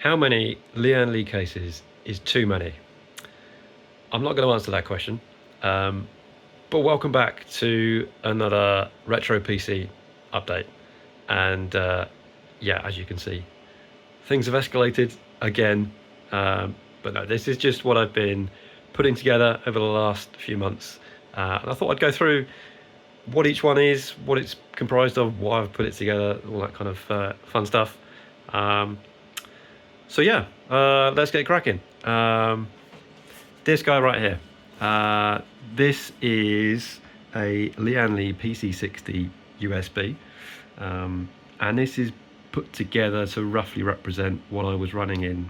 How many Lian Li cases is too many? I'm not going to answer that question, but welcome back to another Retro PC update. And yeah, as you can see, things have escalated again. But no, this is just what I've been putting together over the last few months. And I thought I'd go through what each one is, what it's comprised of, why I've put it together, all that kind of fun stuff. So yeah, let's get cracking. This guy right here. This is a Lian Li PC60 USB, and this is put together to roughly represent what I was running in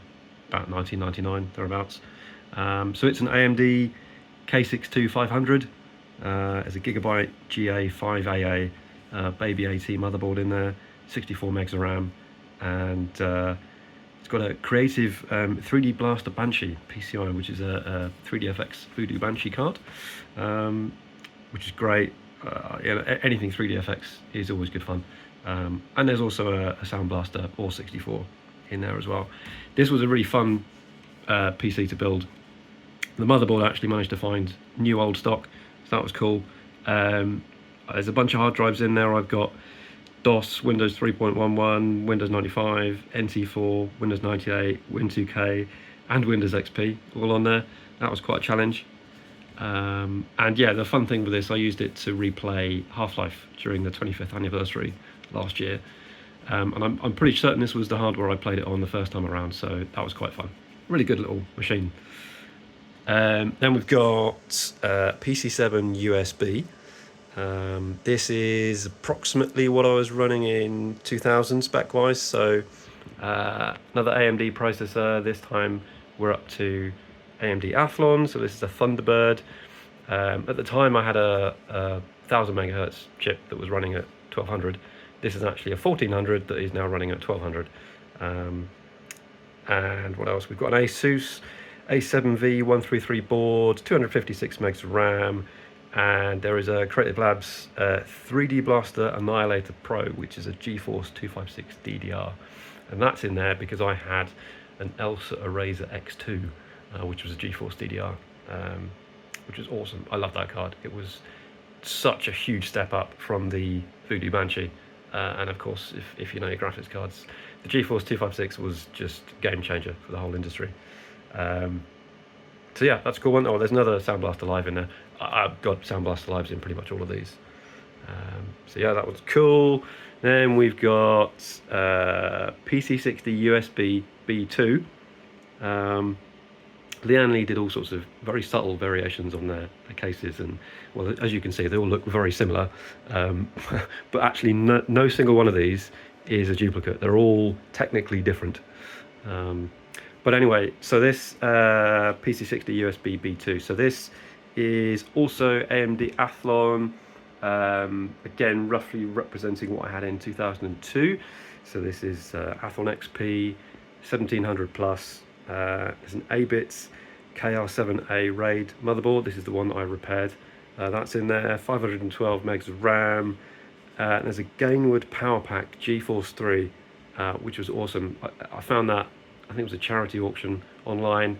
about 1999 thereabouts. So it's an AMD K62 500. There's a Gigabyte GA5AA Baby AT motherboard in there, 64 megs of RAM, and it's got a creative 3D Blaster Banshee PCI, which is a 3DFX Voodoo Banshee card, which is great. Anything 3DFX is always good fun. And there's also a Sound Blaster or 64 in there as well. This was a really fun PC to build. The motherboard actually managed to find new old stock, so that was cool. There's a bunch of hard drives in there. I've got DOS, Windows 3.11, Windows 95, NT4, Windows 98, Win2K, and Windows XP all on there. That was quite a challenge. And yeah, the fun thing with this, I used it to replay Half-Life during the 25th anniversary last year. And I'm pretty certain this was the hardware I played it on the first time around, so that was quite fun. Really good little machine. Then we've got PC7 USB. This is approximately what I was running in 2000 spec-wise, so another AMD processor. This time we're up to AMD Athlon, so this is a Thunderbird. At the time I had a 1000 megahertz chip that was running at 1200. This is actually a 1400 that is now running at 1200. And what else? We've got an Asus A7V133 board, 256 megs of RAM, and there is a Creative Labs 3D Blaster Annihilator Pro, which is a GeForce 256 DDR, and that's in there because I had an Elsa Eraser X2, which was a GeForce DDR, which was awesome. I love that card. It was such a huge step up from the Voodoo Banshee, and of course, if you know your graphics cards, the GeForce 256 was just game changer for the whole industry. So yeah, that's a cool one. Oh, there's another Sound Blaster Live in there. I've got Sound Blaster Lives in pretty much all of these. So yeah, that one's cool. Then we've got PC60 USB B2. Lian Li did all sorts of very subtle variations on their cases, and well, as you can see, they all look very similar. But actually, no single one of these is a duplicate. They're all technically different. But anyway, so this PC60 USB B2, so this is also AMD Athlon, again roughly representing what I had in 2002. So this is Athlon XP 1700 plus. There's an A-Bits KR7A RAID motherboard. This is the one that I repaired. That's in there, 512 megs of RAM. There's a Gainwood Power Pack GeForce 3, which was awesome. I found that, I think it was a charity auction online.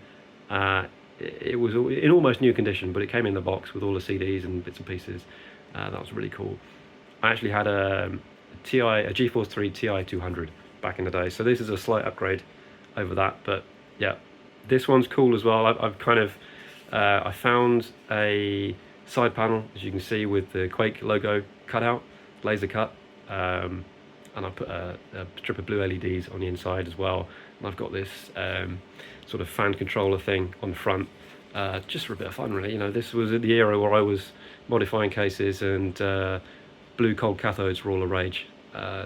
It was in almost new condition, but it came in the box with all the CDs and bits and pieces. That was really cool. I actually had a GeForce 3 Ti 200 back in the day, so this is a slight upgrade over that. But yeah, this one's cool as well. I've kind of I found a side panel, as you can see, with the Quake logo cut out, laser cut, and I put a strip of blue LEDs on the inside as well. And I've got this sort of fan controller thing on the front, just for a bit of fun, really. You know, this was at the era where I was modifying cases, and blue cold cathodes were all the rage.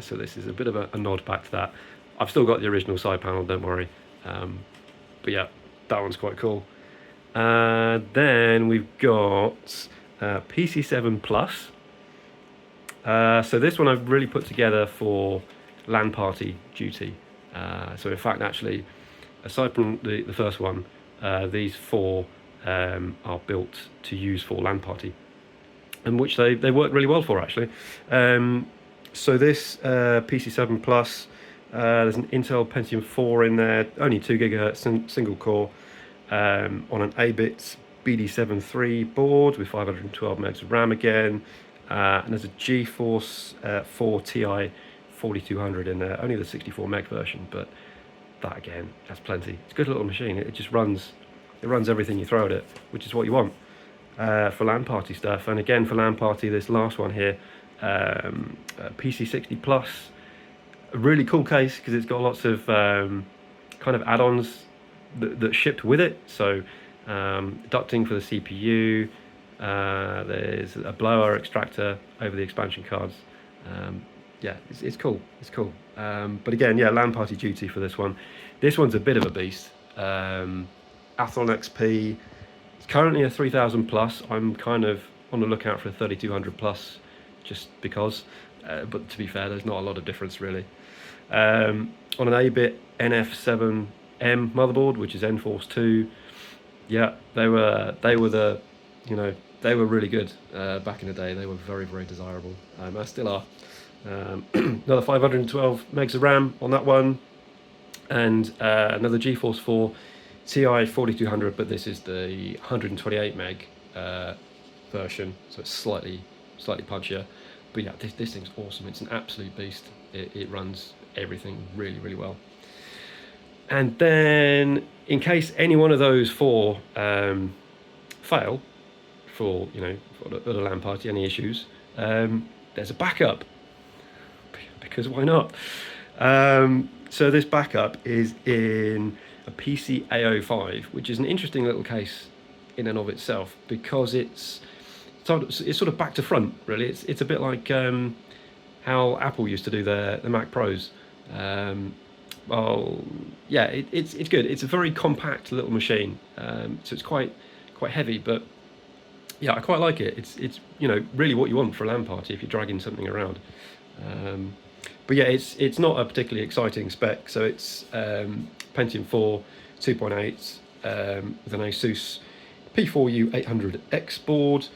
So this is a bit of a nod back to that. I've still got the original side panel, don't worry. But yeah, that one's quite cool. Then we've got PC7 Plus. So this one I've really put together for LAN party duty. So in fact, actually, aside from the first one, these four are built to use for LAN party, and which they work really well for, actually. So this PC7 Plus There's an Intel Pentium 4 in there, only 2 gigahertz single core, on an 8-bit BD73 board with 512 megs of RAM again. And there's a GeForce 4 Ti 4200 in there, only the 64 meg version, but that again, that's plenty. It's a good little machine. It just runs, it runs everything you throw at it, which is what you want for LAN party stuff. And again, for LAN party, this last one here, PC60 Plus, a really cool case because it's got lots of kind of add-ons that shipped with it. So ducting for the CPU, there's a blower extractor over the expansion cards. Yeah, it's cool. It's cool. But again, yeah, LAN party duty for this one. This one's a bit of a beast. Athlon XP. It's currently a 3000 plus. I'm kind of on the lookout for a 3200 plus, just because. But to be fair, there's not a lot of difference really. On an 8-bit NF7M motherboard, which is Enforce 2. Yeah, they were the, you know, they were really good back in the day. They were very, very desirable. I still are. Another 512 megs of RAM on that one, and another GeForce 4 Ti 4200, but this is the 128 meg version, so it's slightly punchier. But yeah, this thing's awesome. It's an absolute beast. It runs everything really, really well. And then, in case any one of those four fail, for, you know, for the LAN party, any issues, there's a backup, because why not? So this backup is in a PCA05, which is an interesting little case in and of itself, because it's sort of back to front, really. It's a bit like how Apple used to do the Mac Pros. Well, yeah, it's good. It's a very compact little machine, so it's quite heavy, but yeah, I quite like it. It's you know, really what you want for a LAN party if you're dragging something around. But yeah, it's not a particularly exciting spec. So it's Pentium 4 2.8 with an Asus P4U 800X board,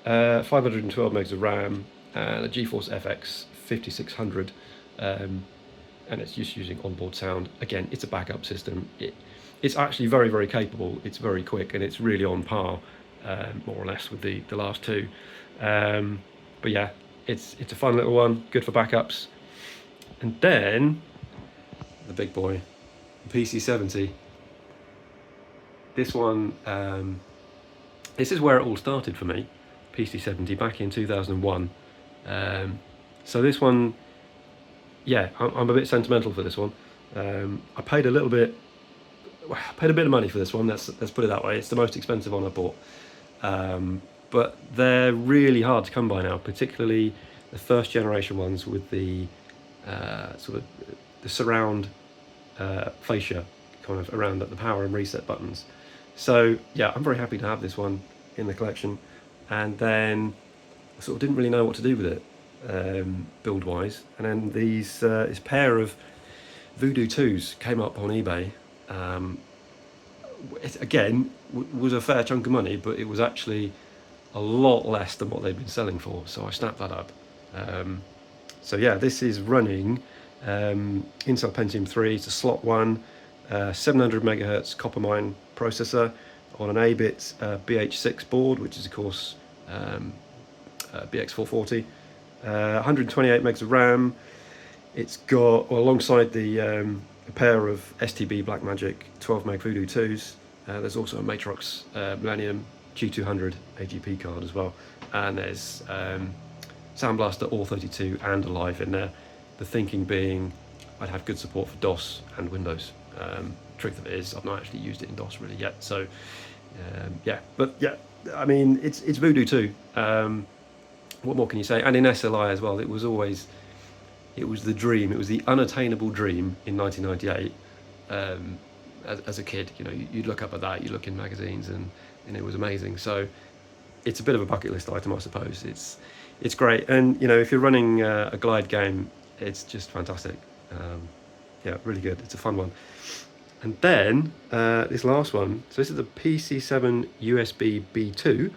512 megs of RAM, and a GeForce FX 5600, and it's just using onboard sound. Again, it's a backup system. It's actually very, very capable. It's very quick, and it's really on par, more or less, with the last two. But yeah, it's a fun little one, good for backups. And then the big boy, the PC70. This one, this is where it all started for me. PC70 back in 2001. So this one, yeah, I'm a bit sentimental for this one. I paid a bit of money for this one. Let's put it that way. It's the most expensive one I bought. But they're really hard to come by now, particularly the first generation ones with the sort of the surround fascia kind of around the power and reset buttons. So yeah, I'm very happy to have this one in the collection. And then I sort of didn't really know what to do with it, build wise. And then this pair of Voodoo 2s came up on eBay. It again was a fair chunk of money, but it was actually a lot less than what they'd been selling for, so I snapped that up. So yeah, this is running Intel Pentium 3. It's a slot one, 700 megahertz copper mine processor on an 8-bit BH6 board, which is of course BX440, 128 megs of RAM. It's got, well, alongside the a pair of STB Blackmagic 12 meg Voodoo 2s. There's also a Matrox Millennium G200 AGP card as well, and there's Sound Blaster All32 and Alive in there. The thinking being I'd have good support for DOS and Windows. Truth of it is, I've not actually used it in DOS really yet, so yeah, but yeah, I mean, it's Voodoo 2. What more can you say? And in SLI as well, it was the dream. It was the unattainable dream in 1998. As a kid, you know, you'd look up at that, you look in magazines, and it was amazing. So it's a bit of a bucket list item, I suppose. It's great, and you know, if you're running a glide game, it's just fantastic. Yeah, really good. It's a fun one. And then this last one. So this is the PC7 USB B2.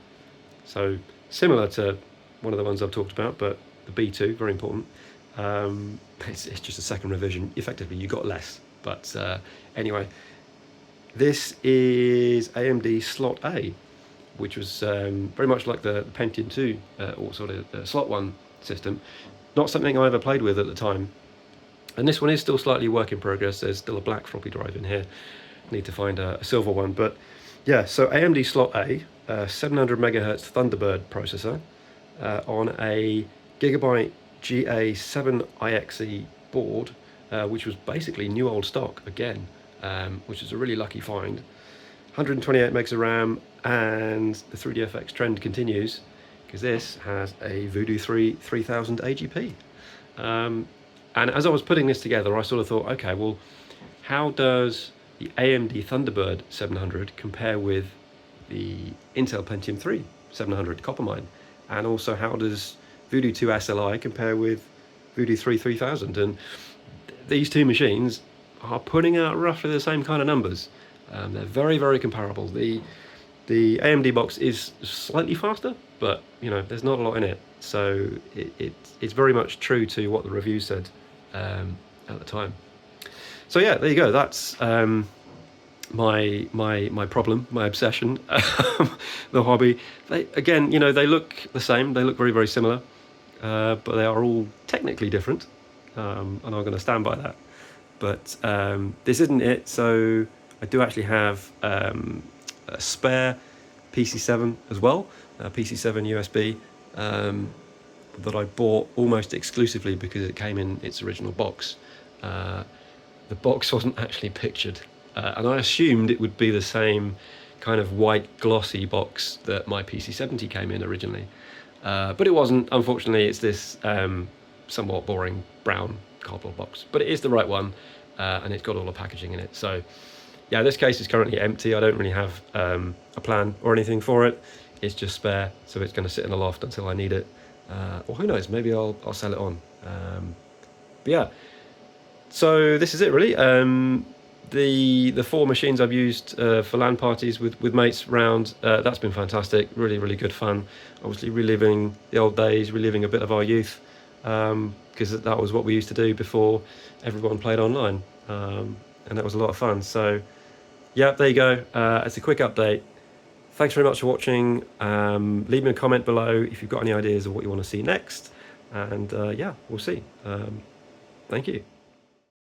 So similar to one of the ones I've talked about, but the B2, very important. It's just a second revision. Effectively, you got less. But anyway, this is AMD Slot A, which was very much like the Pentium 2 or sort of the Slot 1 system. Not something I ever played with at the time. And this one is still slightly work in progress. There's still a black floppy drive in here. Need to find a silver one. But yeah, so AMD Slot A, 700 megahertz Thunderbird processor on a Gigabyte GA7ixe board, which was basically new old stock again, which is a really lucky find. 128 megs of RAM, and the 3DFX trend continues because this has a Voodoo 3 3000 AGP. And as I was putting this together, I sort of thought, okay, well, how does the AMD Thunderbird 700 compare with the Intel Pentium 3 700 Coppermine? And also, how does Voodoo 2 SLI compare with Voodoo 3 3000? And these two machines are putting out roughly the same kind of numbers. They're very, very comparable. The AMD box is slightly faster, but there's not a lot in it. So it's very much true to what the review said at the time. So yeah, there you go. That's my problem, my obsession, the hobby. They look the same. They look very, very similar, but they are all technically different, and I'm going to stand by that. But this isn't it. So I do actually have a spare PC7 as well, PC7 USB, that I bought almost exclusively because it came in its original box. The box wasn't actually pictured, and I assumed it would be the same kind of white glossy box that my PC70 came in originally, but it wasn't. Unfortunately, it's this somewhat boring brown cardboard box, but it is the right one, and it's got all the packaging in it. So yeah, this case is currently empty. I don't really have a plan or anything for it. It's just spare, so it's going to sit in the loft until I need it. Or who knows, maybe I'll sell it on. But yeah, so this is it really. The 4 machines I've used for LAN parties with mates round, that's been fantastic. Really, really good fun. Obviously reliving the old days, reliving a bit of our youth, because that was what we used to do before everyone played online, and that was a lot of fun. So yeah, there you go. It's a quick update. Thanks very much for watching. Leave me a comment below if you've got any ideas of what you want to see next. And yeah, we'll see. Thank you.